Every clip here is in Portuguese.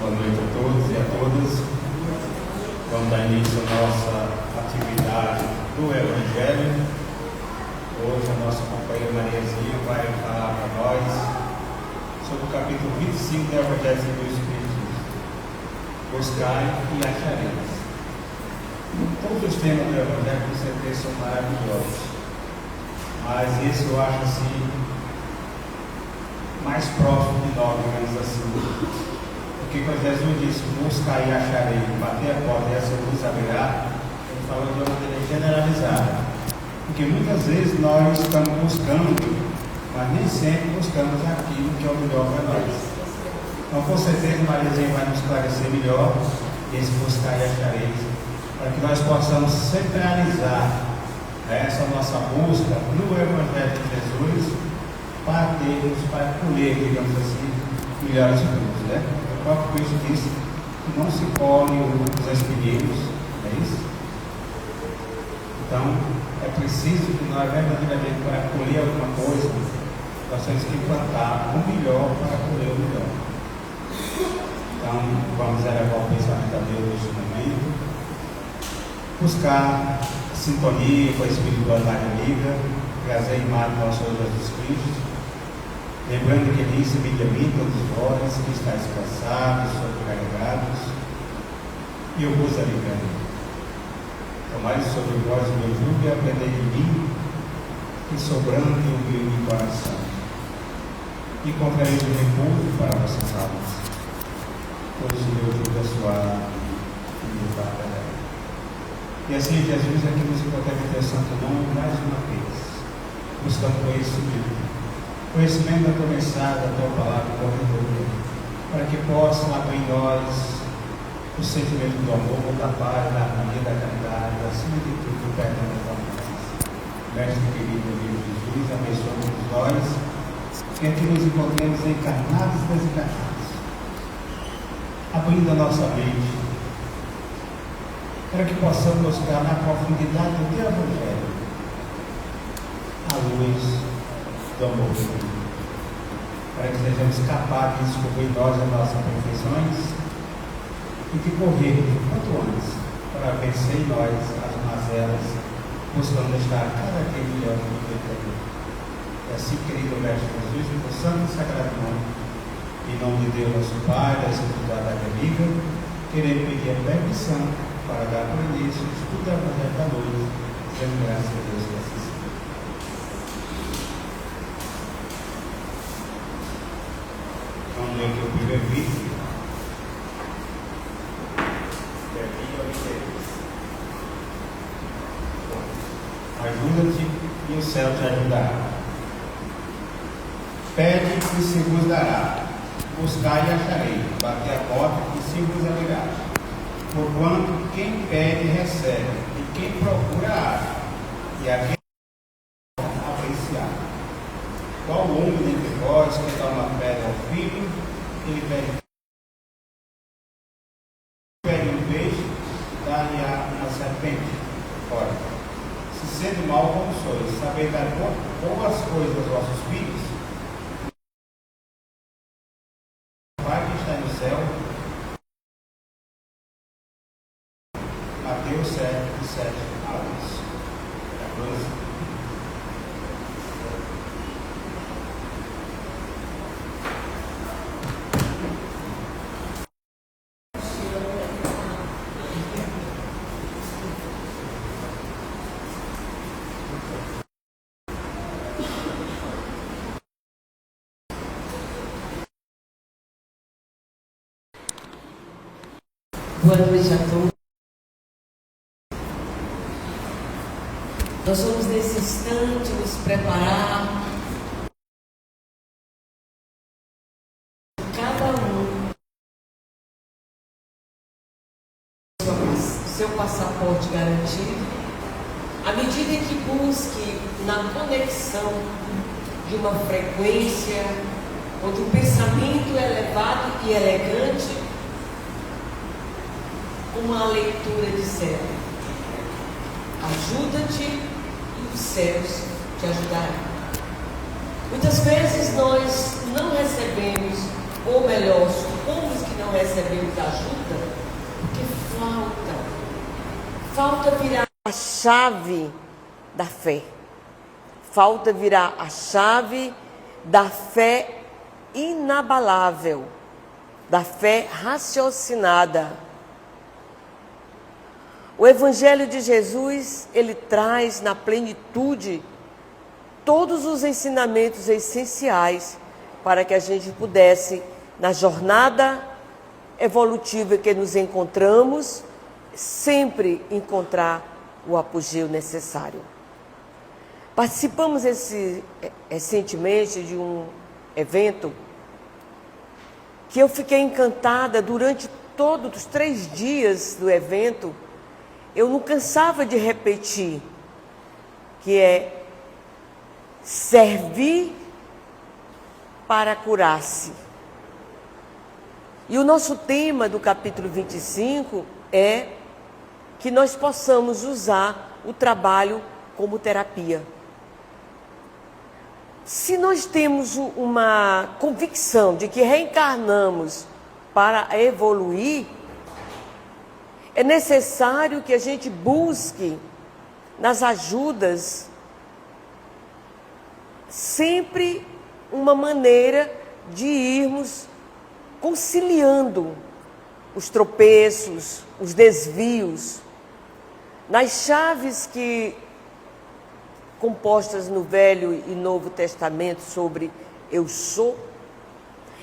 Boa noite a todos e a todas. Vamos dar início à nossa atividade do Evangelho. Hoje a nossa companheira Mariazinha vai falar para nós sobre o capítulo 25 do Evangelho segundo o Espiritismo. Buscai e achareis. Todos os temas do Evangelho com certeza são maravilhosos, mas esse eu acho assim mais próximo de nós, digamos assim. Porque quando Jesus disse, buscar e acharei, bater a porta e essa luz abrirá, ele falou de uma maneira generalizada. Porque muitas vezes nós estamos buscando, mas nem sempre buscamos aquilo que é o melhor para nós. Então, com certeza, Mariazinha vai nos esclarecer melhor esse buscar e achareis, para que nós possamos centralizar essa nossa busca no Evangelho de Jesus, para colher, digamos assim, melhores frutos, né? O próprio Cristo disse que não se colhe os espinheiros, é isso? Então, é preciso que nós, verdadeiramente, para colher alguma coisa, nós temos que plantar o melhor para colher o melhor. Então, vamos elevar o pensamento a Deus neste momento, buscar sintonia com a espiritualidade amiga, trazer a imagem do nosso Senhor Jesus Cristo. Lembrando que ele disse: vinde a mim todos vós que estáis cansados, sobrecarregados, e eu vos aliviarei. Tomai sobre vós o meu jugo e aprendei de mim, que sou brando e humilde de coração, e encontrareis o refúgio para vossas almas, pois o meu jugo é suave e me farta leve. E assim Jesus aqui nos protege teu santo nome mais uma vez, buscando conhecimento da tua mensagem, da tua palavra, corretora, para que possam abrir em nós o sentimento do amor, da paz, da harmonia, da caridade, acima de tudo, o perdão das almas. Mestre querido, amigo Jesus, abençoa todos nós, que aqui nos encontremos encarnados e desencarnados, abrindo a nossa mente, para que possamos buscar na profundidade do teu Evangelho a luz do amor, para que sejamos capazes de descobrir em nós as nossas perfeições e de correr quanto antes para vencer em nós as mazelas, buscando estar cada dia melhor no que anterior. E assim, querido Mestre Jesus, no santo e sagrado nome, em nome de Deus nosso Pai, da espiritualidade amiga, queremos pedir a permissão para dar por início o estudo da Evangelho da noite, sendo graças a Deus que assim seja. Vamos ler aqui o primeiro vídeo. Ajuda-te e o céu te ajudará. Pede e se vos dará. Buscai e acharei. Bate a porta e se vos abrirá. Porquanto quem pede recebe, e quem procura acha, e a quem abre-se-á. Qual homem dentre vós que dá uma pedra ao filho, ele pede um peixe, dá-lhe-á uma serpente? Ora, se sendo mal como sois, sabeis dar boas coisas aos vossos filhos, Pai que está no céu. Mateus 7, 7 a 11. Boa noite a todos. Nós vamos nesse instante nos preparar, cada um, seu passaporte garantido, à medida em que busque na conexão de uma frequência ou de um pensamento elevado e elegante, uma leitura de céu. Ajuda-te e os céus te ajudarão. Muitas vezes nós não recebemos, ou melhor, supomos que não recebemos recebemos ajuda? Porque falta virar a chave da fé. Falta virar a chave da fé inabalável, da fé raciocinada. O Evangelho de Jesus, ele traz na plenitude todos os ensinamentos essenciais para que a gente pudesse, na jornada evolutiva que nos encontramos, sempre encontrar o apogeu necessário. Participamos recentemente de um evento que eu fiquei encantada durante todos os 3 dias do evento. Eu não cansava de repetir, que é servir para curar-se. E o nosso tema do capítulo 25 é que nós possamos usar o trabalho como terapia. Se nós temos uma convicção de que reencarnamos para evoluir, é necessário que a gente busque nas ajudas sempre uma maneira de irmos conciliando os tropeços, os desvios, nas chaves que compostas no Velho e Novo Testamento sobre eu sou.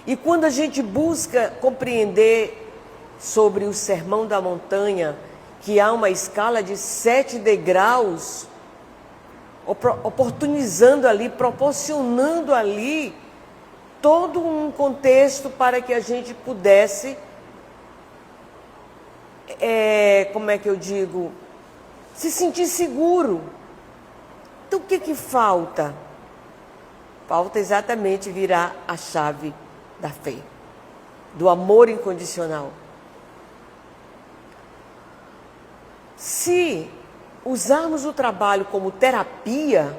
E quando a gente busca compreender sobre o Sermão da Montanha, que há uma escala de 7 degraus, oportunizando ali, proporcionando ali todo um contexto para que a gente pudesse, se sentir seguro. Então o que falta? Falta exatamente virar a chave da fé, do amor incondicional. Se usarmos o trabalho como terapia,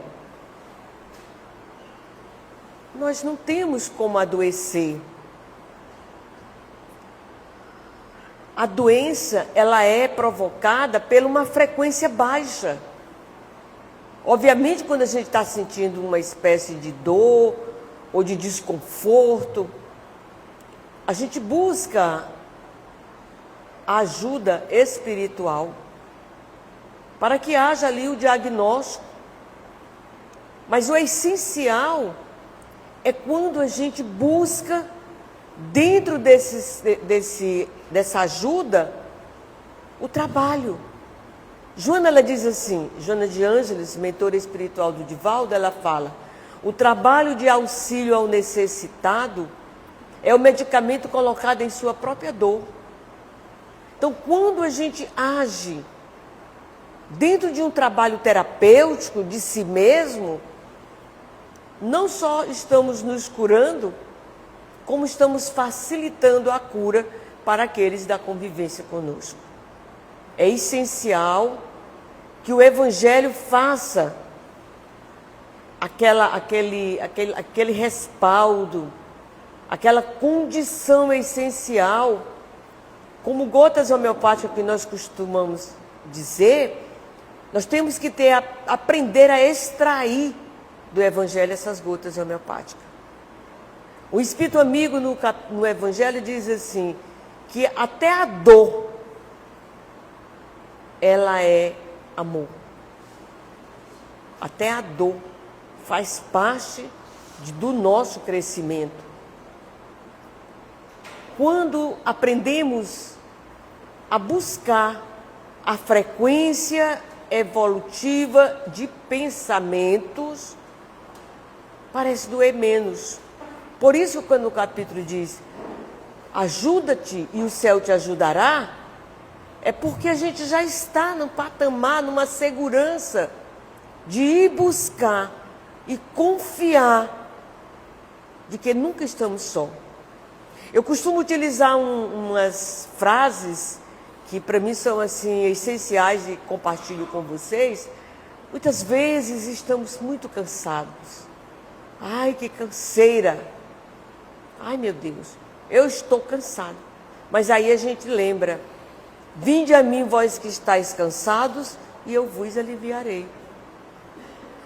nós não temos como adoecer. A doença, ela é provocada por uma frequência baixa. Obviamente, quando a gente está sentindo uma espécie de dor ou de desconforto, a gente busca a ajuda espiritual para que haja ali o diagnóstico. Mas o essencial é quando a gente busca, dentro dessa ajuda, o trabalho. Joana, ela diz assim, Joana de Ângeles, mentora espiritual do Divaldo, ela fala: o trabalho de auxílio ao necessitado é o medicamento colocado em sua própria dor. Então, quando a gente age dentro de um trabalho terapêutico de si mesmo, não só estamos nos curando, como estamos facilitando a cura para aqueles da convivência conosco. É essencial que o Evangelho faça aquele respaldo, aquela condição essencial, como gotas homeopáticas que nós costumamos dizer, nós temos que aprender a extrair do Evangelho essas gotas homeopáticas. O Espírito Amigo no Evangelho diz assim, que até a dor, ela é amor. Até a dor faz parte do nosso crescimento. Quando aprendemos a buscar a frequência evolutiva de pensamentos, parece doer menos. Por isso, quando o capítulo diz, ajuda-te e o céu te ajudará, é porque a gente já está num patamar, numa segurança de ir buscar e confiar de que nunca estamos só. Eu costumo utilizar umas frases que para mim são assim essenciais e compartilho com vocês. Muitas vezes estamos muito cansados. Ai, que canseira! Ai, meu Deus, eu estou cansado. Mas aí a gente lembra: vinde a mim, vós que estáis cansados, e eu vos aliviarei.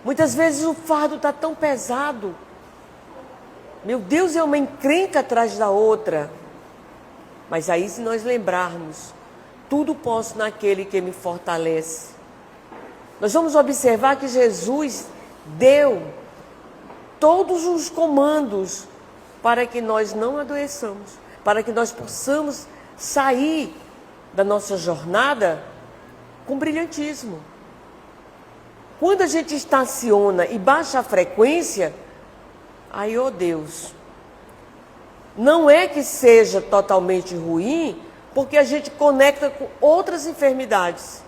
Muitas vezes o fardo está tão pesado. Meu Deus, é uma encrenca atrás da outra. Mas aí, se nós lembrarmos, tudo posso naquele que me fortalece. Nós vamos observar que Jesus deu todos os comandos para que nós não adoeçamos, para que nós possamos sair da nossa jornada com brilhantismo. Quando a gente estaciona e baixa a frequência, aí, oh Deus, não é que seja totalmente ruim, porque a gente conecta com outras enfermidades.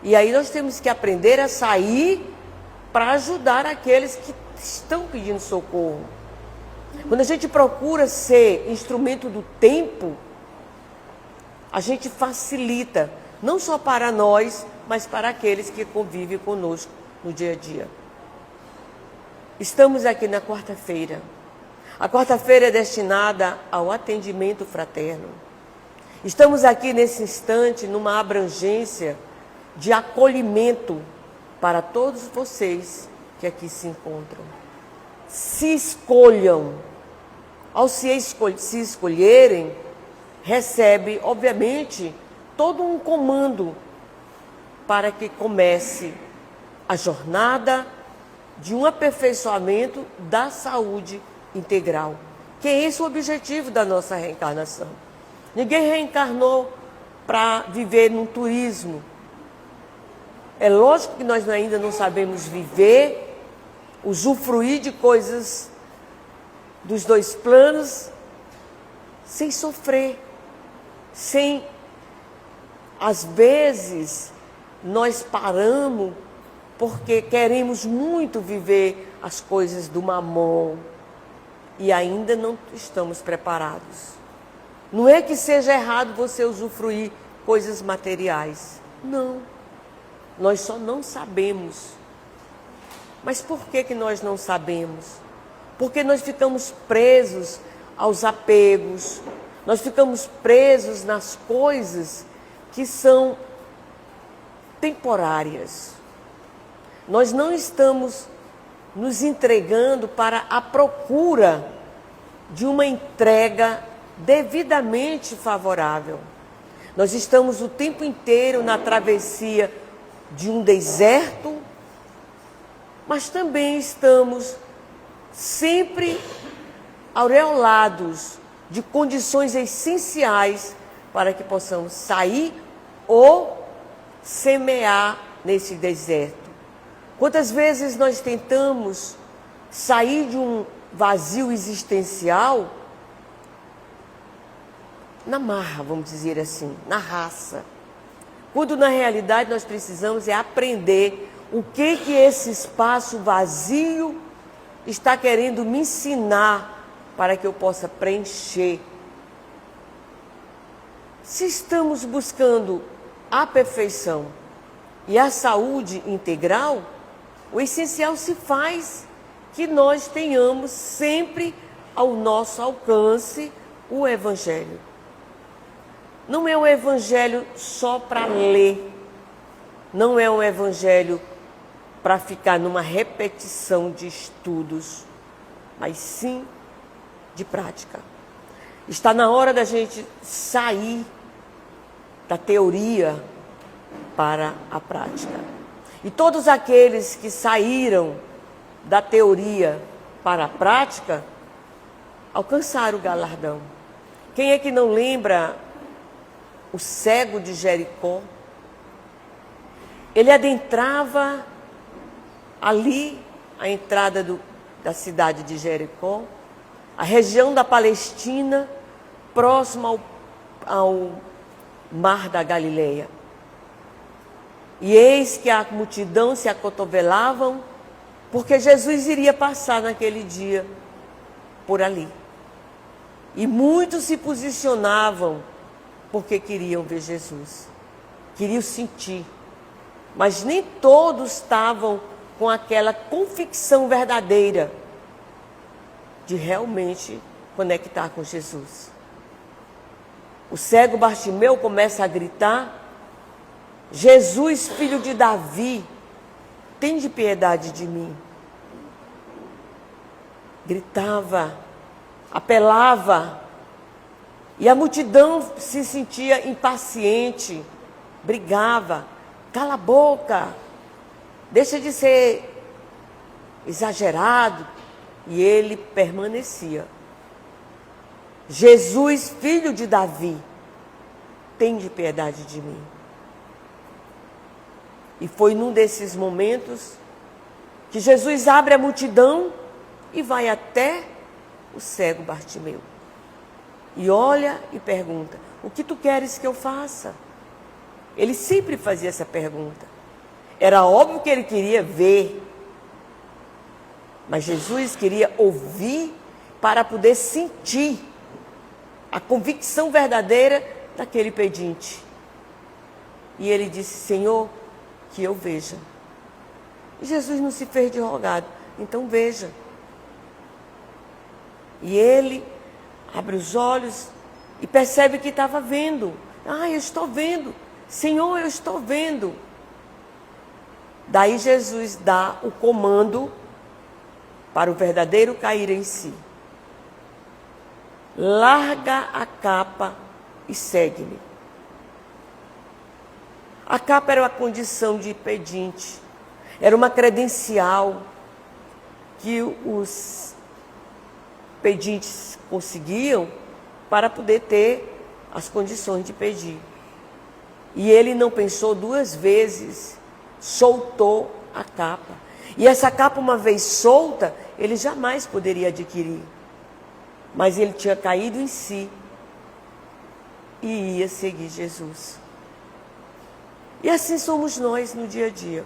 E aí nós temos que aprender a sair para ajudar aqueles que estão pedindo socorro. Quando a gente procura ser instrumento do tempo, a gente facilita, não só para nós, mas para aqueles que convivem conosco no dia a dia. Estamos aqui na quarta-feira. A quarta-feira é destinada ao atendimento fraterno. Estamos aqui nesse instante numa abrangência de acolhimento para todos vocês que aqui se encontram. Se escolham. Ao se escolherem, recebe, obviamente, todo um comando para que comece a jornada de um aperfeiçoamento da saúde integral. Que é esse o objetivo da nossa reencarnação. Ninguém reencarnou para viver num turismo. É lógico que nós ainda não sabemos viver, usufruir de coisas dos dois planos, sem sofrer, sem, às vezes, nós paramos porque queremos muito viver as coisas do mamon e ainda não estamos preparados. Não é que seja errado você usufruir coisas materiais. Não. Nós só não sabemos. Mas por que nós não sabemos? Porque nós ficamos presos aos apegos, nós ficamos presos nas coisas que são temporárias. Nós não estamos nos entregando para a procura de uma entrega devidamente favorável. Nós estamos o tempo inteiro na travessia de um deserto, mas também estamos sempre aureolados de condições essenciais para que possamos sair ou semear nesse deserto. Quantas vezes nós tentamos sair de um vazio existencial na marra, vamos dizer assim, na raça. Quando na realidade nós precisamos aprender o que esse espaço vazio está querendo me ensinar para que eu possa preencher. Se estamos buscando a perfeição e a saúde integral, o essencial se faz que nós tenhamos sempre ao nosso alcance o Evangelho. Não é um Evangelho só para ler, não é um Evangelho para ficar numa repetição de estudos, mas sim de prática. Está na hora da gente sair da teoria para a prática. E todos aqueles que saíram da teoria para a prática alcançaram o galardão. Quem é que não lembra o cego de Jericó? Ele adentrava ali a entrada da cidade de Jericó, a região da Palestina, próxima ao mar da Galileia. E eis que a multidão se acotovelavam, porque Jesus iria passar naquele dia por ali. E muitos se posicionavam porque queriam ver Jesus, queriam sentir. Mas nem todos estavam com aquela convicção verdadeira de realmente conectar com Jesus. O cego Bartimeu começa a gritar: Jesus, filho de Davi, tende piedade de mim. Gritava, apelava, e a multidão se sentia impaciente, brigava: cala a boca, deixa de ser exagerado. E ele permanecia: Jesus, filho de Davi, tende piedade de mim. E foi num desses momentos que Jesus abre a multidão e vai até o cego Bartimeu. E olha e pergunta: o que tu queres que eu faça? Ele sempre fazia essa pergunta. Era óbvio que ele queria ver, mas Jesus queria ouvir para poder sentir a convicção verdadeira daquele pedinte. E ele disse: Senhor, que eu veja. E Jesus não se fez de rogado: então veja. E ele abre os olhos e percebe que estava vendo. Ah, eu estou vendo. Senhor, eu estou vendo. Daí Jesus dá o comando para o verdadeiro cair em si. Larga a capa e segue-me. A capa era uma condição de pedinte, era uma credencial que os pedintes conseguiam para poder ter as condições de pedir. E ele não pensou duas vezes, soltou a capa. E essa capa, uma vez solta, ele jamais poderia adquirir. Mas ele tinha caído em si e ia seguir Jesus. E assim somos nós no dia a dia.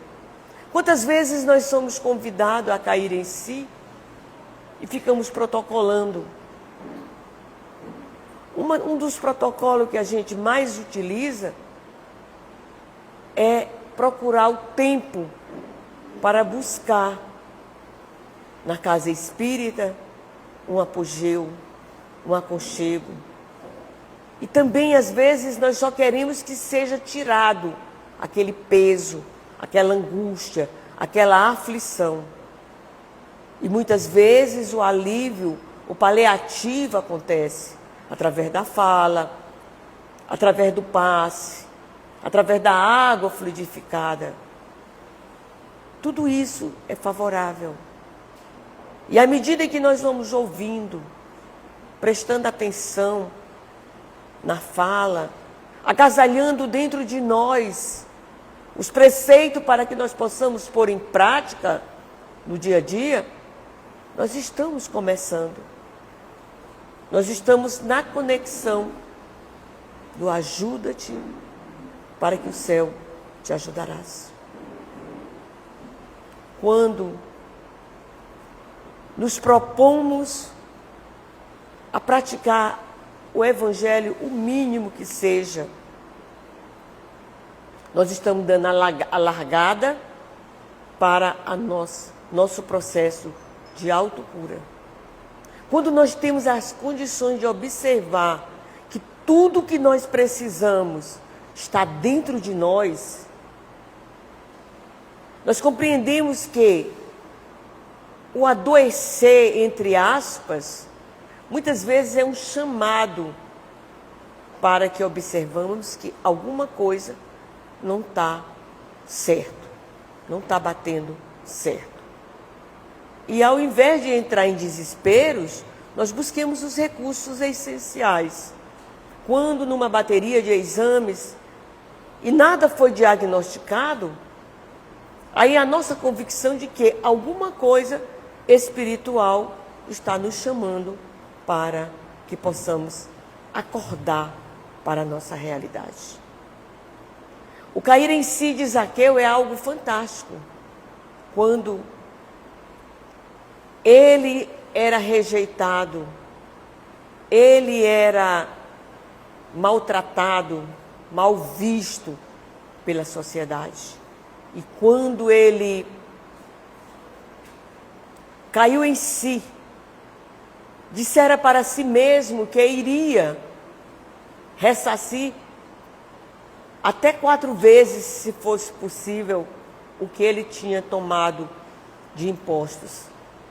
Quantas vezes nós somos convidados a cair em si e ficamos protocolando? Um dos protocolos que a gente mais utiliza é procurar o tempo para buscar na casa espírita um apogeu, um aconchego. E também, às vezes, nós só queremos que seja tirado aquele peso, aquela angústia, aquela aflição. E muitas vezes o alívio, o paliativo acontece através da fala, através do passe, através da água fluidificada. Tudo isso é favorável. E à medida que nós vamos ouvindo, prestando atenção na fala, agasalhando dentro de nós os preceitos para que nós possamos pôr em prática no dia a dia, nós estamos começando. Nós estamos na conexão do ajuda-te para que o céu te ajudarás. Quando nos propomos a praticar o Evangelho, o mínimo que seja, nós estamos dando a largada para nosso processo de autocura. Quando nós temos as condições de observar que tudo que nós precisamos está dentro de nós, nós compreendemos que o adoecer, entre aspas, muitas vezes é um chamado para que observamos que alguma coisa não está certo, não está batendo certo. E ao invés de entrar em desesperos, nós busquemos os recursos essenciais. Quando numa bateria de exames e nada foi diagnosticado, aí a nossa convicção de que alguma coisa espiritual está nos chamando para que possamos acordar para a nossa realidade. O cair em si de Zaqueu é algo fantástico. Quando ele era rejeitado, ele era maltratado, mal visto pela sociedade. E quando ele caiu em si, dissera para si mesmo que iria ressarcir até 4 vezes, se fosse possível, o que ele tinha tomado de impostos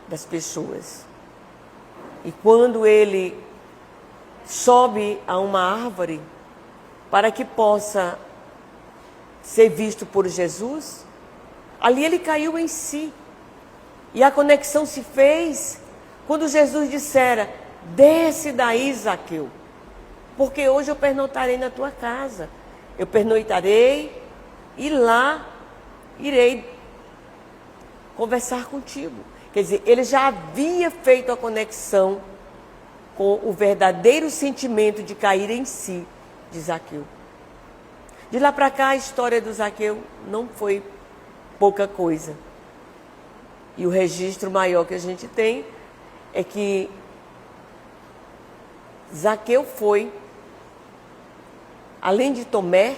das pessoas. E quando ele sobe a uma árvore para que possa ser visto por Jesus, ali ele caiu em si. E a conexão se fez quando Jesus dissera: desce daí, Zaqueu, porque hoje eu pernoitarei na tua casa. Eu pernoitarei e lá irei conversar contigo. Quer dizer, ele já havia feito a conexão com o verdadeiro sentimento de cair em si de Zaqueu. De lá para cá, a história do Zaqueu não foi pouca coisa. E o registro maior que a gente tem é que Zaqueu foi, além de Tomé,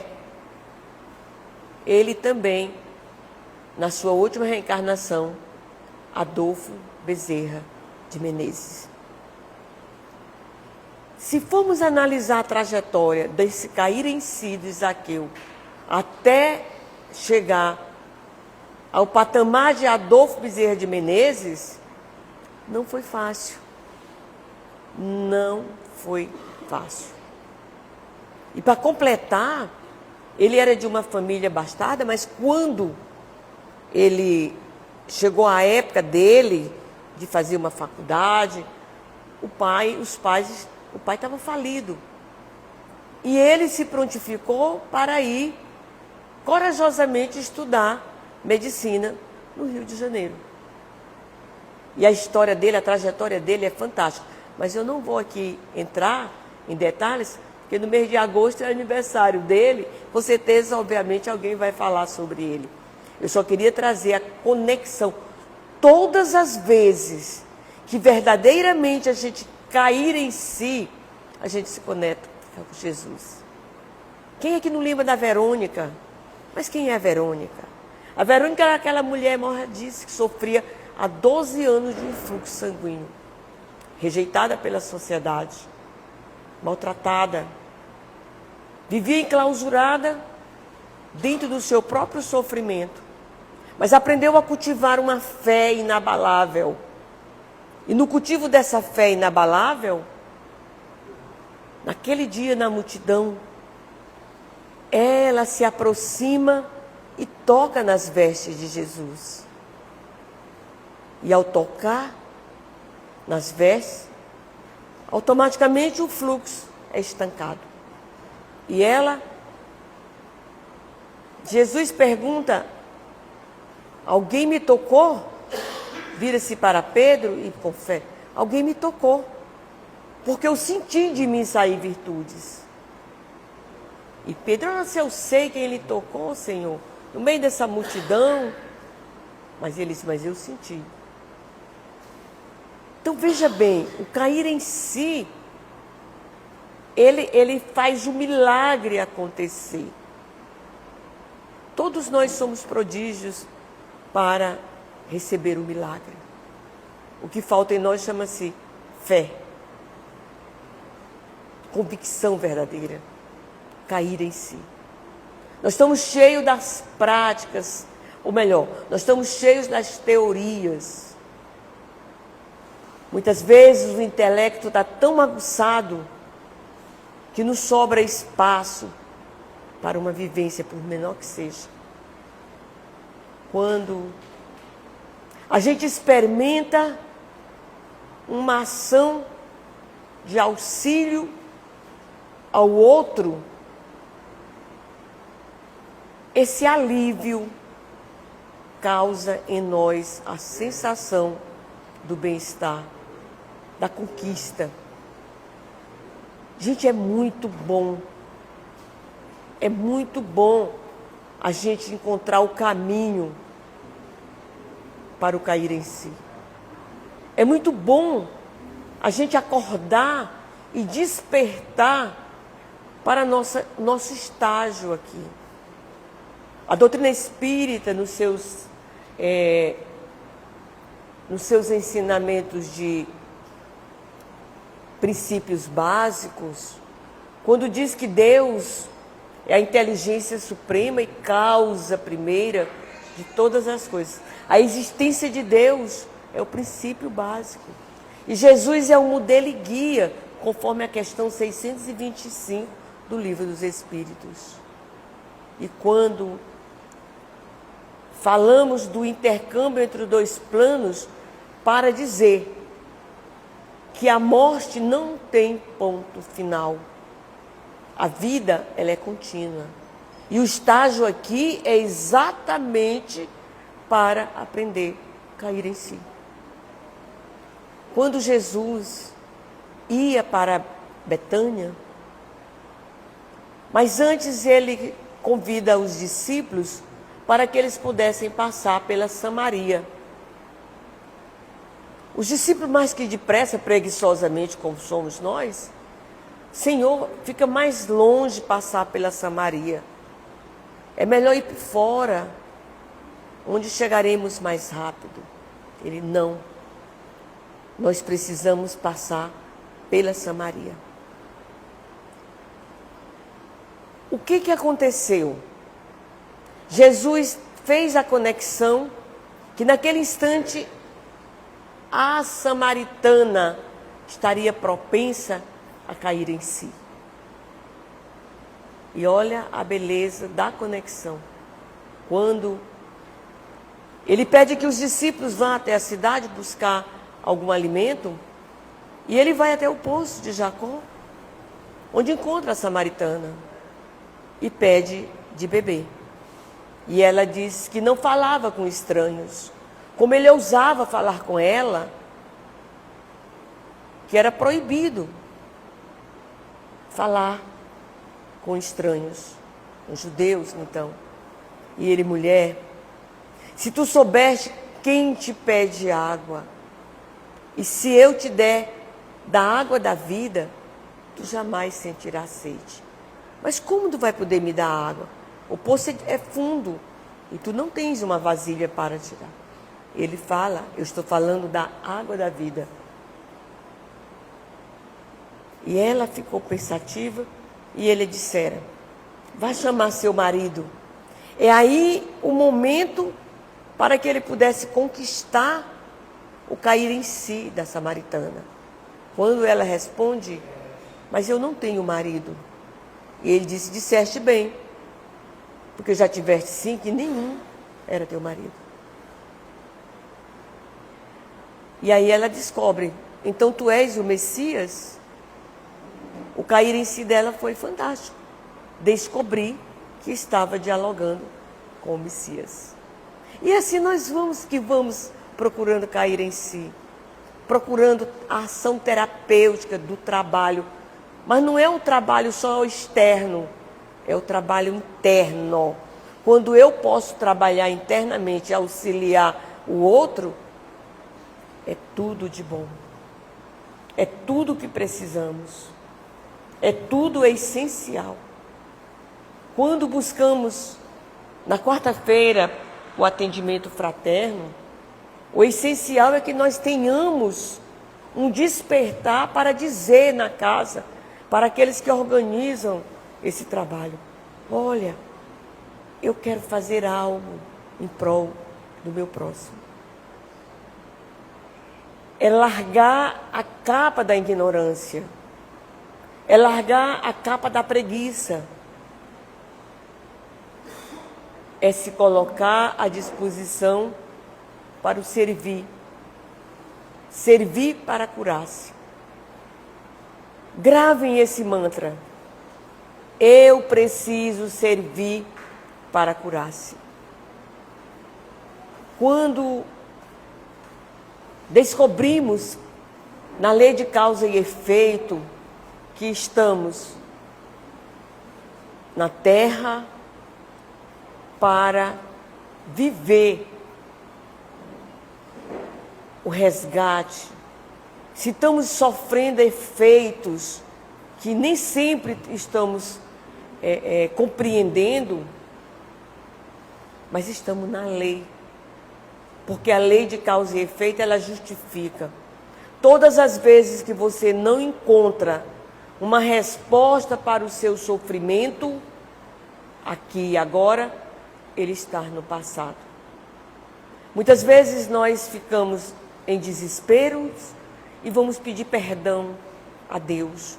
ele também, na sua última reencarnação, Adolfo Bezerra de Menezes. Se formos analisar a trajetória desse cair em si de Zaqueu até chegar ao patamar de Adolfo Bezerra de Menezes, não foi fácil. Não foi fácil. E para completar, ele era de uma família bastarda, mas quando ele chegou a época dele de fazer uma faculdade, o pai estava falido. E ele se prontificou para ir corajosamente estudar medicina no Rio de Janeiro. E a história dele, a trajetória dele é fantástica. Mas eu não vou aqui entrar em detalhes, porque no mês de agosto é aniversário dele. Com certeza, obviamente, alguém vai falar sobre ele. Eu só queria trazer a conexão. Todas as vezes que verdadeiramente a gente cair em si, a gente se conecta com Jesus. Quem é que não lembra da Verônica? Mas quem é a Verônica? A Verônica era aquela mulher morradiça que sofria há 12 anos de um fluxo sanguíneo, rejeitada pela sociedade, maltratada, vivia enclausurada dentro do seu próprio sofrimento, mas aprendeu a cultivar uma fé inabalável. E no cultivo dessa fé inabalável, naquele dia na multidão, ela se aproxima e toca nas vestes de Jesus. E ao tocar nas vestes, automaticamente o fluxo é estancado. E Jesus pergunta: alguém me tocou? Vira-se para Pedro e com fé: alguém me tocou, porque eu senti de mim sair virtudes. E Pedro: se eu sei quem ele tocou, Senhor, no meio dessa multidão. Mas ele disse: mas eu senti. Então veja bem, o cair em si, ele faz o milagre acontecer. Todos nós somos prodígios para receber o milagre. O que falta em nós chama-se fé, convicção verdadeira, cair em si. Nós estamos cheios das práticas, ou melhor, nós estamos cheios das teorias. Muitas vezes o intelecto está tão aguçado que nos sobra espaço para uma vivência, por menor que seja. Quando a gente experimenta uma ação de auxílio ao outro, esse alívio causa em nós a sensação do bem-estar, da conquista. Gente, é muito bom a gente encontrar o caminho para o cair em si. É muito bom a gente acordar e despertar para nosso estágio aqui. A doutrina espírita, nos seus ensinamentos de princípios básicos, Quando diz que Deus é a inteligência suprema e causa primeira de todas as coisas. A existência de Deus é o princípio básico. E Jesus é o modelo e guia, conforme a questão 625 do Livro dos Espíritos. E quando falamos do intercâmbio entre os dois planos, para dizer que a morte não tem ponto final. A vida, ela é contínua. E o estágio aqui é exatamente para aprender a cair em si. Quando Jesus ia para Betânia, mas antes ele convida os discípulos para que eles pudessem passar pela Samaria. Os discípulos, mais que depressa, preguiçosamente, como somos nós, Senhor, fica mais longe passar pela Samaria. É melhor ir por fora, onde chegaremos mais rápido. Ele, não. Nós precisamos passar pela Samaria. O que aconteceu? Jesus fez a conexão que naquele instante a samaritana estaria propensa a cair em si. E olha a beleza da conexão. Quando ele pede que os discípulos vá até a cidade buscar algum alimento, e ele vai até o poço de Jacó, onde encontra a samaritana, e pede de beber. E ela diz que não falava com estranhos. Como ele ousava falar com ela, que era proibido falar com estranhos, com judeus, então. E ele, mulher, se tu soubeste quem te pede água, e se eu te der da água da vida, tu jamais sentirás sede. Mas como tu vai poder me dar água? O poço é fundo e tu não tens uma vasilha para tirar. Ele fala, eu estou falando da água da vida. E ela ficou pensativa e ele dissera, vá chamar seu marido. É aí o momento para que ele pudesse conquistar o cair em si da samaritana. Quando ela responde, mas eu não tenho marido. E ele disse, disseste bem, porque já tiveste 5 e nenhum era teu marido. E aí ela descobre, então tu és o Messias? O cair em si dela foi fantástico. Descobri que estava dialogando com o Messias. E assim nós vamos procurando cair em si, procurando a ação terapêutica do trabalho. Mas não é um trabalho só externo, é o trabalho interno. Quando eu posso trabalhar internamente e auxiliar o outro, é tudo de bom. É tudo o que precisamos. É tudo essencial. Quando buscamos, na quarta-feira, o atendimento fraterno, o essencial é que nós tenhamos um despertar para dizer na casa, para aqueles que organizam esse trabalho, olha, eu quero fazer algo em prol do meu próximo. É largar a capa da ignorância. É largar a capa da preguiça. É se colocar à disposição para o servir. Servir para curar-se. Gravem esse mantra. Eu preciso servir para curar-se. Quando descobrimos na lei de causa e efeito que estamos na Terra para viver o resgate, se estamos sofrendo efeitos que nem sempre estamos compreendendo, mas estamos na lei. Porque a lei de causa e efeito, ela justifica. Todas as vezes que você não encontra uma resposta para o seu sofrimento, aqui e agora, ele está no passado. Muitas vezes nós ficamos em desespero e vamos pedir perdão a Deus,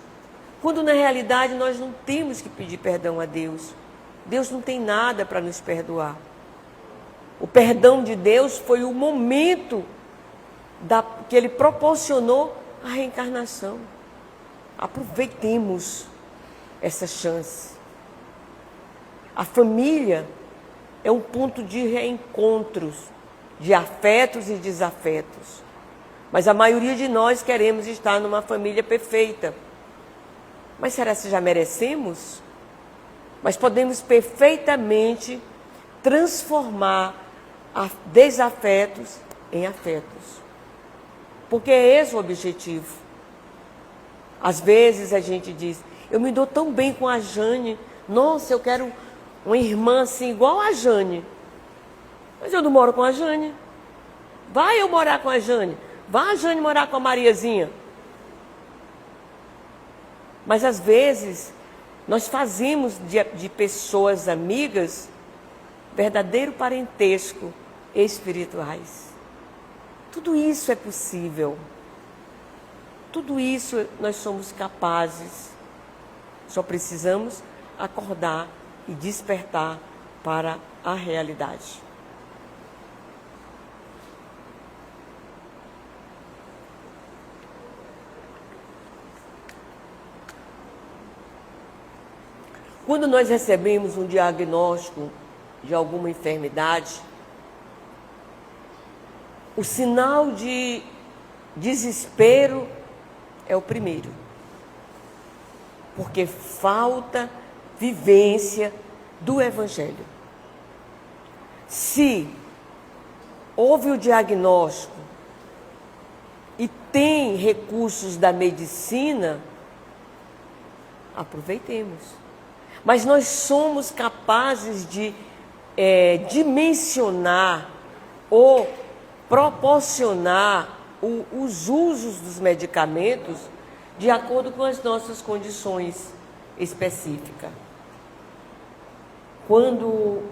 quando na realidade nós não temos que pedir perdão a Deus. Deus não tem nada para nos perdoar. O perdão de Deus foi o momento que Ele proporcionou a reencarnação. Aproveitemos essa chance. A família é um ponto de reencontros, de afetos e desafetos. Mas a maioria de nós queremos estar numa família perfeita. Mas será que já merecemos? Mas podemos perfeitamente transformar desafetos em afetos. Porque é esse o objetivo. Às vezes a gente diz, eu me dou tão bem com a Jane, nossa, eu quero uma irmã assim, igual a Jane. Mas eu não moro com a Jane. Vai eu morar com a Jane. Vai a Jane morar com a Mariazinha. Mas às vezes nós fazemos de pessoas amigas verdadeiro parentesco espirituais. Tudo isso é possível. Tudo isso nós somos capazes. Só precisamos acordar e despertar para a realidade. Quando nós recebemos um diagnóstico de alguma enfermidade, o sinal de desespero é o primeiro. Porque falta vivência do Evangelho. Se houve o diagnóstico e tem recursos da medicina, aproveitemos. Mas nós somos capazes de dimensionar ou proporcionar os usos dos medicamentos de acordo com as nossas condições específicas. Quando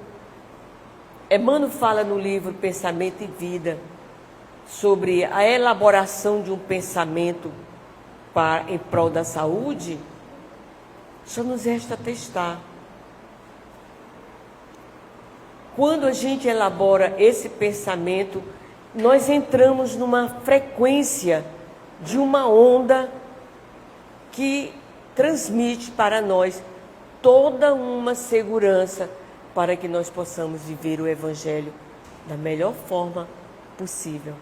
Emmanuel fala no livro Pensamento e Vida sobre a elaboração de um pensamento em prol da saúde, só nos resta testar. Quando a gente elabora esse pensamento, nós entramos numa frequência de uma onda que transmite para nós toda uma segurança para que nós possamos viver o Evangelho da melhor forma possível.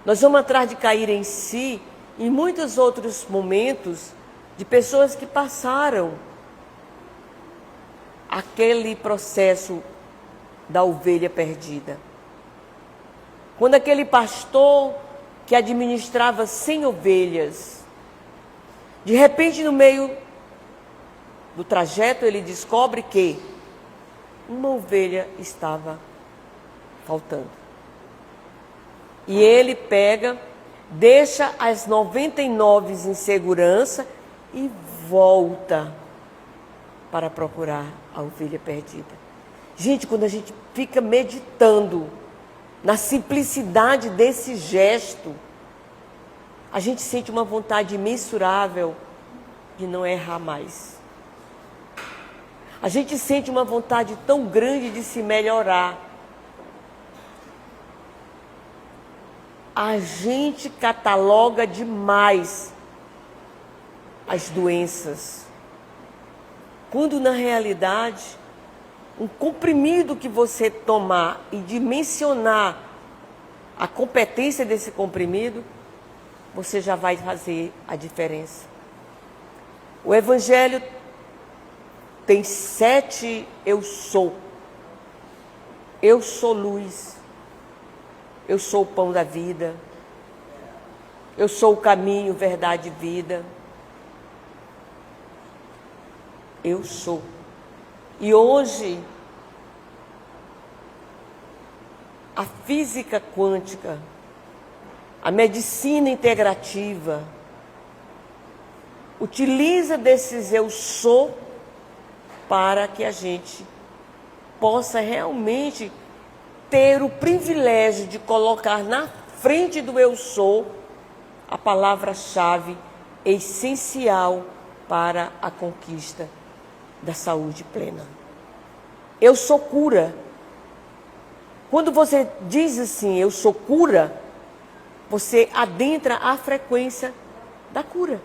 Nós vamos atrás de cair em si em muitos outros momentos de pessoas que passaram aquele processo da ovelha perdida. Quando aquele pastor que administrava 100 ovelhas, de repente no meio do trajeto ele descobre que uma ovelha estava faltando. E ele pega, deixa as 99 em segurança e volta para procurar a ovelha perdida. Gente, quando a gente fica meditando na simplicidade desse gesto, a gente sente uma vontade imensurável de não errar mais. A gente sente uma vontade tão grande de se melhorar. A gente cataloga demais as doenças, quando na realidade um comprimido que você tomar e dimensionar a competência desse comprimido, você já vai fazer a diferença. O Evangelho tem 7 eu sou. Eu sou luz. Eu sou o pão da vida. Eu sou o caminho, verdade e vida. Eu sou. E hoje, a física quântica, a medicina integrativa, utiliza desses eu sou para que a gente possa realmente ter o privilégio de colocar na frente do eu sou a palavra-chave essencial para a conquista da saúde plena. Eu sou cura. Quando você diz assim, eu sou cura, você adentra a frequência da cura.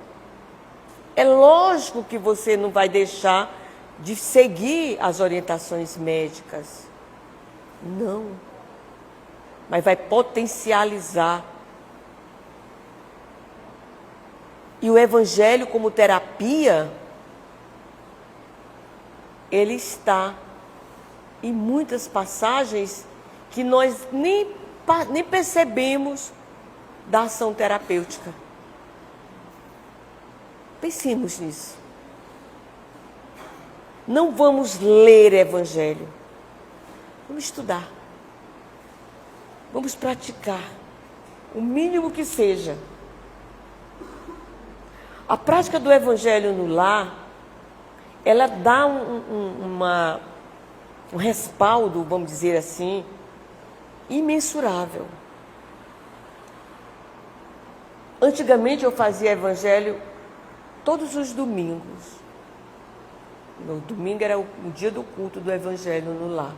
É lógico que você não vai deixar de seguir as orientações médicas. Não. Mas vai potencializar. E o Evangelho como terapia, ele está em muitas passagens que nós nem percebemos da ação terapêutica. Pensemos nisso. Não vamos ler Evangelho. Vamos estudar. Vamos praticar. O mínimo que seja. A prática do Evangelho no lar, ela dá um respaldo, vamos dizer assim, imensurável. Antigamente eu fazia Evangelho todos os domingos. No domingo era o dia do culto do Evangelho no lar.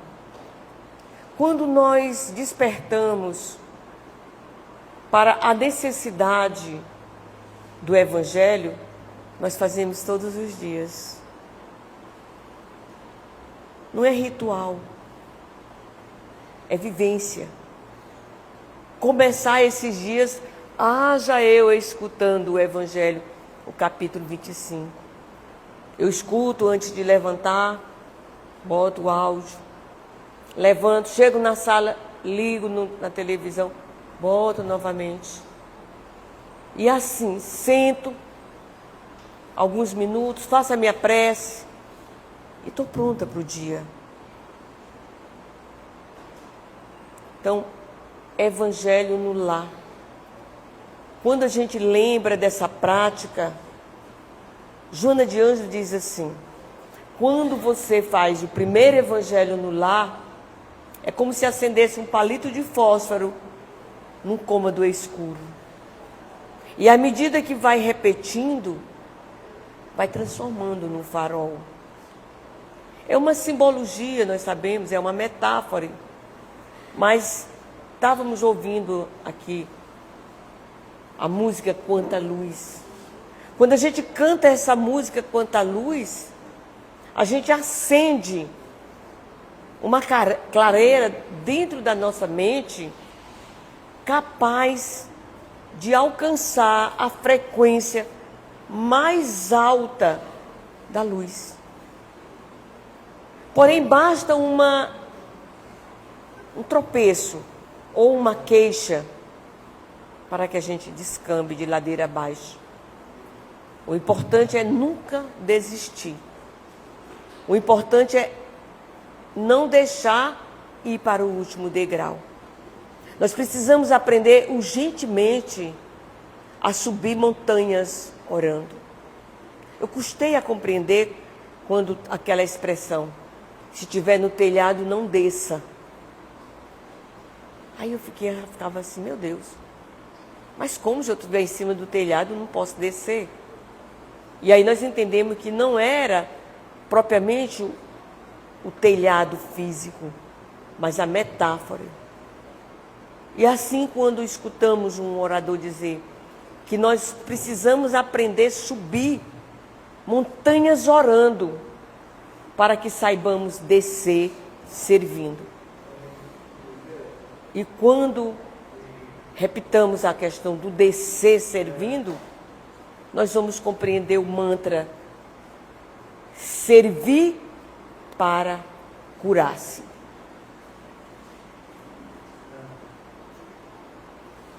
Quando nós despertamos para a necessidade do Evangelho, nós fazemos todos os dias. Não é ritual, é vivência. Começar esses dias, já eu escutando o Evangelho, o capítulo 25. Eu escuto antes de levantar, boto o áudio, levanto, chego na sala, ligo na televisão, boto novamente. E assim, sento alguns minutos, faço a minha prece e estou pronta para o dia. Então, Evangelho no lar. Quando a gente lembra dessa prática, Joana de Ângeles diz assim: quando você faz o primeiro Evangelho no lar, é como se acendesse um palito de fósforo num cômodo escuro. E à medida que vai repetindo, vai transformando num farol. É uma simbologia, nós sabemos, é uma metáfora. Mas estávamos ouvindo aqui a música Quanta Luz. Quando a gente canta essa música Quanta Luz, a gente acende uma clareira dentro da nossa mente capaz de alcançar a frequência mais alta da luz. Porém, basta um tropeço ou uma queixa para que a gente descambe de ladeira abaixo. O importante é nunca desistir. O importante é não deixar ir para o último degrau. Nós precisamos aprender urgentemente a subir montanhas orando. Eu custei a compreender quando aquela expressão, se estiver no telhado, não desça. Aí eu ficava assim, meu Deus, mas como se eu estiver em cima do telhado, não posso descer? E aí nós entendemos que não era propriamente o telhado físico, mas a metáfora. E assim, quando escutamos um orador dizer que nós precisamos aprender a subir montanhas orando, para que saibamos descer servindo. E quando repitamos a questão do descer servindo, nós vamos compreender o mantra servir para curar-se.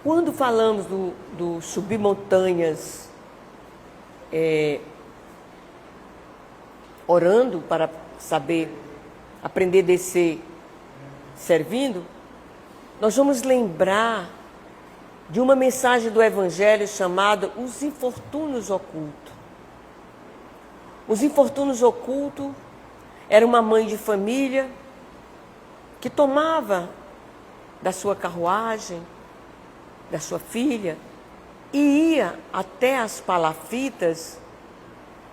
Quando falamos do subir montanhas, orando para saber aprender a descer servindo, nós vamos lembrar de uma mensagem do Evangelho chamada Os Infortúnios Ocultos. Os infortúnios ocultos, era uma mãe de família que tomava da sua carruagem, da sua filha, e ia até as palafitas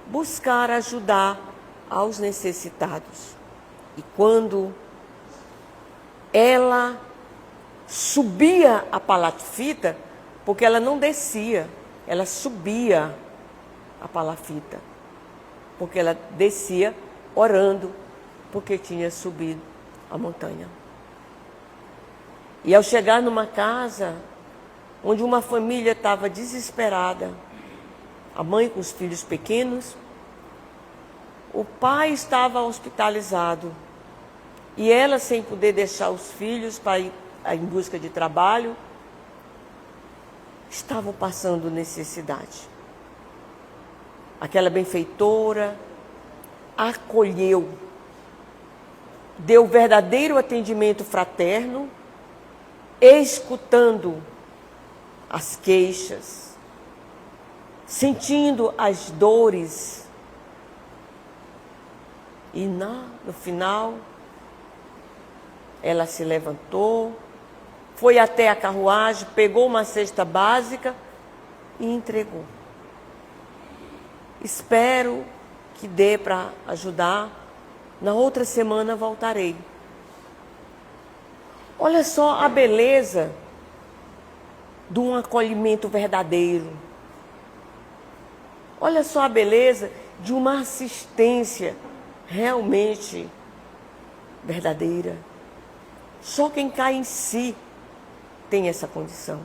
buscar ajudar aos necessitados. E quando ela subia a palafita, porque ela não descia, ela subia a palafita, porque ela descia orando, porque tinha subido a montanha. E ao chegar numa casa onde uma família estava desesperada, a mãe com os filhos pequenos, o pai estava hospitalizado e ela, sem poder deixar os filhos para ir em busca de trabalho, estavam passando necessidade. Aquela benfeitora acolheu, deu verdadeiro atendimento fraterno, escutando as queixas, sentindo as dores. E no final, ela se levantou, foi até a carruagem, pegou uma cesta básica e entregou. Espero que dê para ajudar. Na outra semana voltarei. Olha só a beleza de um acolhimento verdadeiro. Olha só a beleza de uma assistência realmente verdadeira. Só quem cai em si tem essa condição.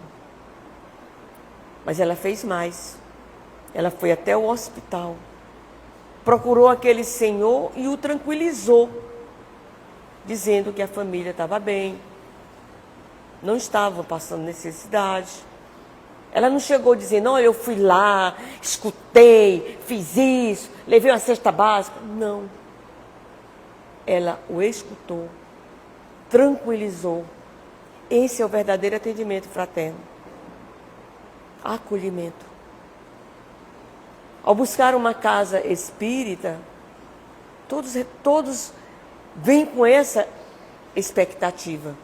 Mas ela fez mais. Ela foi até o hospital, procurou aquele senhor e o tranquilizou, dizendo que a família estava bem, não estava passando necessidade. Ela não chegou dizendo, olha, eu fui lá, escutei, fiz isso, levei uma cesta básica. Não. Ela o escutou, tranquilizou. Esse é o verdadeiro atendimento fraterno. Acolhimento. Ao buscar uma casa espírita, todos vêm com essa expectativa.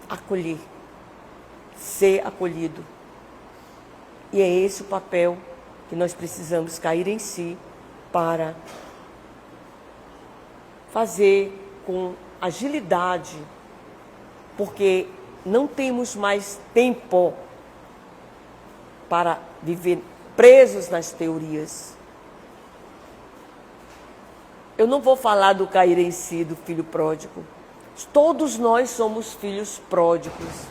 Acolher. Ser acolhido. E é esse o papel que nós precisamos cair em si para fazer com agilidade, porque não temos mais tempo para viver presos nas teorias. Eu não vou falar do cair em si, do filho pródigo. Todos nós somos filhos pródigos.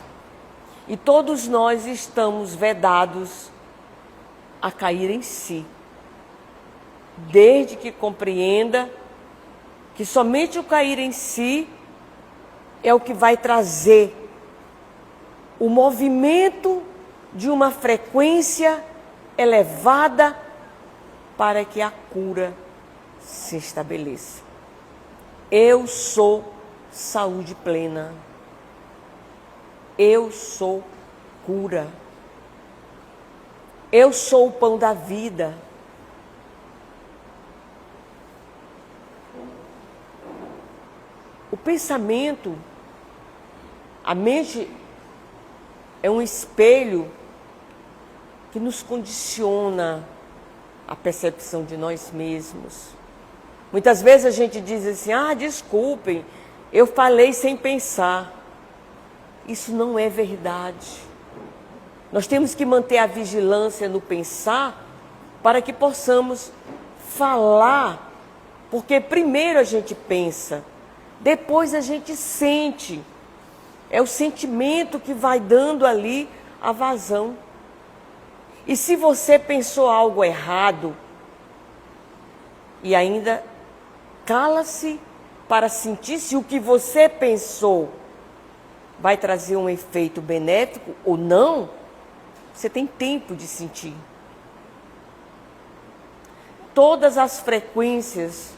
E todos nós estamos vedados a cair em si. Desde que compreenda que somente o cair em si é o que vai trazer o movimento de uma frequência elevada para que a cura se estabeleça. Eu sou saúde plena. Eu sou cura. Eu sou o pão da vida. O pensamento, a mente é um espelho que nos condiciona a percepção de nós mesmos. Muitas vezes a gente diz assim, desculpem, eu falei sem pensar. Isso não é verdade. Nós temos que manter a vigilância no pensar para que possamos falar, porque primeiro a gente pensa, depois a gente sente. É o sentimento que vai dando ali a vazão. E se você pensou algo errado e ainda cala-se para sentir se o que você pensou vai trazer um efeito benéfico ou não, você tem tempo de sentir. Todas as frequências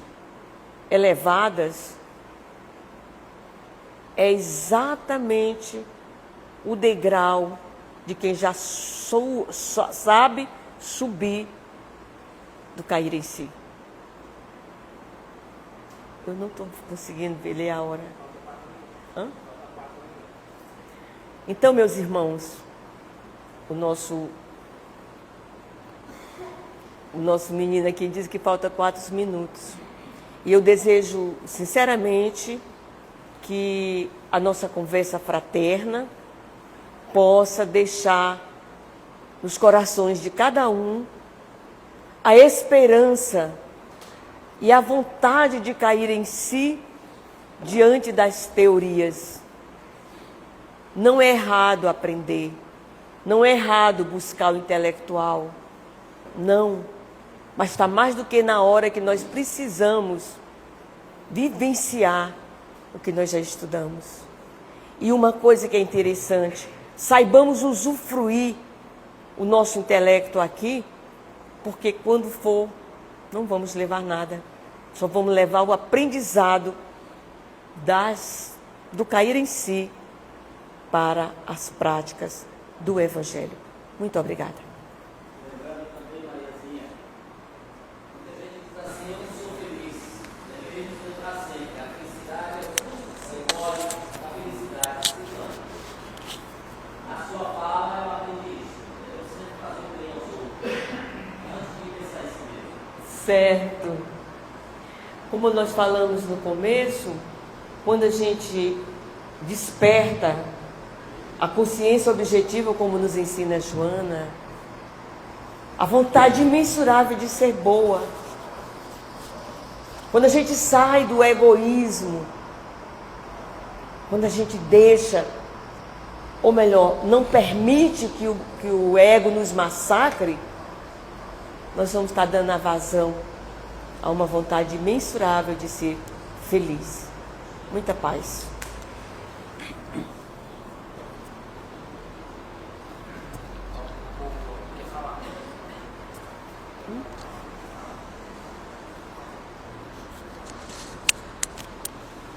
elevadas é exatamente o degrau de quem já sabe subir do cair em si. Eu não estou conseguindo ler a hora. Hã? Então, meus irmãos, o nosso menino aqui diz que falta 4 minutos. E eu desejo, sinceramente, que a nossa conversa fraterna possa deixar nos corações de cada um a esperança e a vontade de cair em si diante das teorias. Não é errado aprender, não é errado buscar o intelectual, não, mas está mais do que na hora que nós precisamos vivenciar o que nós já estudamos. E uma coisa que é interessante, saibamos usufruir o nosso intelecto aqui, porque quando for, não vamos levar nada, só vamos levar o aprendizado do cair em si para as práticas do Evangelho. Muito obrigada. Lembrando também, Mariazinha, muita gente diz assim: eu não sou feliz, devemos lembrar sempre, a felicidade é o simbólico da felicidade cristã. A sua fala eu aprendi isso, devemos sempre fazer o bem aos outros, antes de pensar em si mesmo. Certo. Como nós falamos no começo, quando a gente desperta a consciência objetiva, como nos ensina a Joana, a vontade imensurável de ser boa, quando a gente sai do egoísmo, quando a gente deixa, ou melhor, não permite que o ego nos massacre, nós vamos estar dando a vazão a uma vontade imensurável de ser feliz. Muita paz.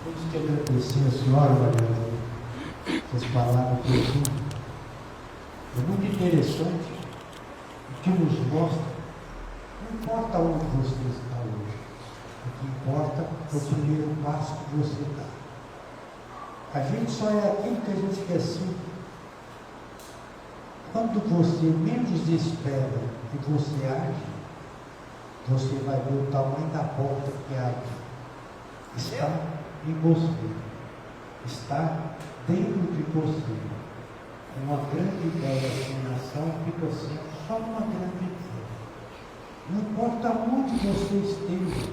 Temos que agradecer a senhora, Mariana, essas palavras profundas. É muito interessante o que nos mostra. Não importa onde você está hoje, o que importa é o primeiro passo que você dá. A gente só é aquilo que a gente quer ser. Quando você menos espera e você age, você vai ver o tamanho da porta que abre. Está em você, está dentro de você. Uma grande ideia de nação fica assim, só uma grande ideia. Não importa onde você esteja,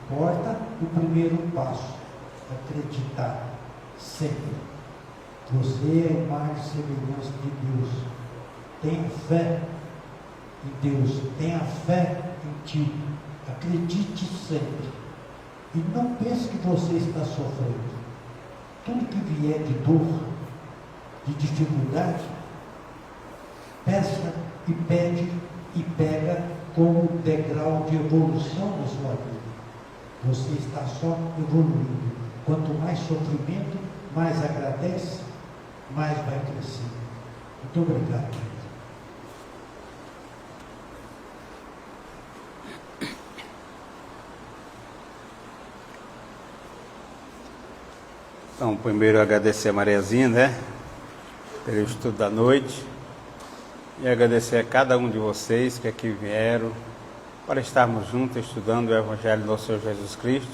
importa o primeiro passo, acreditar sempre. Você é a imagem e semelhança de Deus. Tenha fé em Deus, tenha fé em ti. Acredite sempre. E não pense que você está sofrendo. Tudo que vier de dor, de dificuldade, peça e pede e pega como degrau de evolução da sua vida. Você está só evoluindo. Quanto mais sofrimento, mais agradece, mais vai crescer. Muito obrigado. Então, primeiro agradecer a Mariazinha, né, pelo estudo da noite, e agradecer a cada um de vocês que aqui vieram para estarmos juntos estudando o Evangelho do nosso Senhor Jesus Cristo,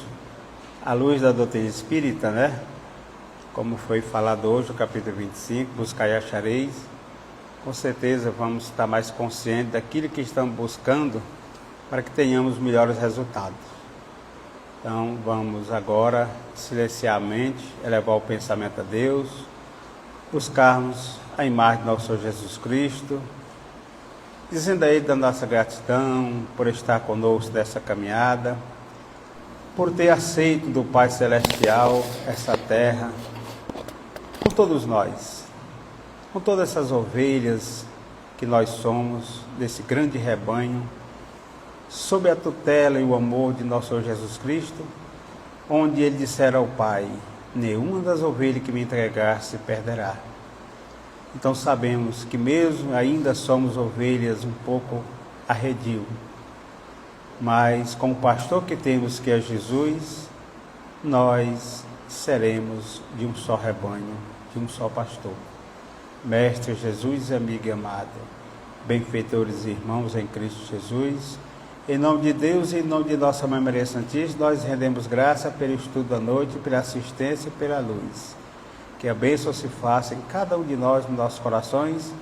à luz da doutrina espírita, né, como foi falado hoje, no capítulo 25, buscai e achareis. Com certeza vamos estar mais conscientes daquilo que estamos buscando para que tenhamos melhores resultados. Então, vamos agora silenciar a mente, elevar o pensamento a Deus, buscarmos a imagem do nosso Senhor Jesus Cristo, dizendo a Ele da nossa gratidão por estar conosco nessa caminhada, por ter aceito do Pai Celestial essa terra, com todos nós, com todas essas ovelhas que nós somos, desse grande rebanho, sob a tutela e o amor de nosso Senhor Jesus Cristo, onde Ele dissera ao Pai: nenhuma das ovelhas que me entregar se perderá. Então sabemos que mesmo ainda somos ovelhas um pouco arredio, mas com o pastor que temos, que é Jesus, nós seremos de um só rebanho, de um só pastor. Mestre Jesus, amigo e amado, benfeitores e irmãos em Cristo Jesus, em nome de Deus e em nome de nossa Mãe Maria Santíssima, nós rendemos graça pelo estudo da noite, pela assistência e pela luz. Que a bênção se faça em cada um de nós, nos nossos corações,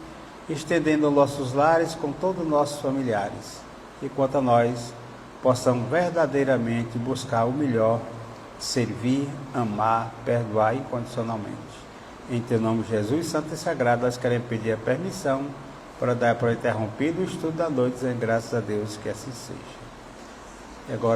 estendendo nossos lares com todos os nossos familiares. E quanto a nós, possamos verdadeiramente buscar o melhor, servir, amar, perdoar incondicionalmente. Em teu nome, Jesus, Santo e Sagrado, nós queremos pedir a permissão para dar por interrompido o estudo da noite, dizendo graças a Deus que assim seja. E agora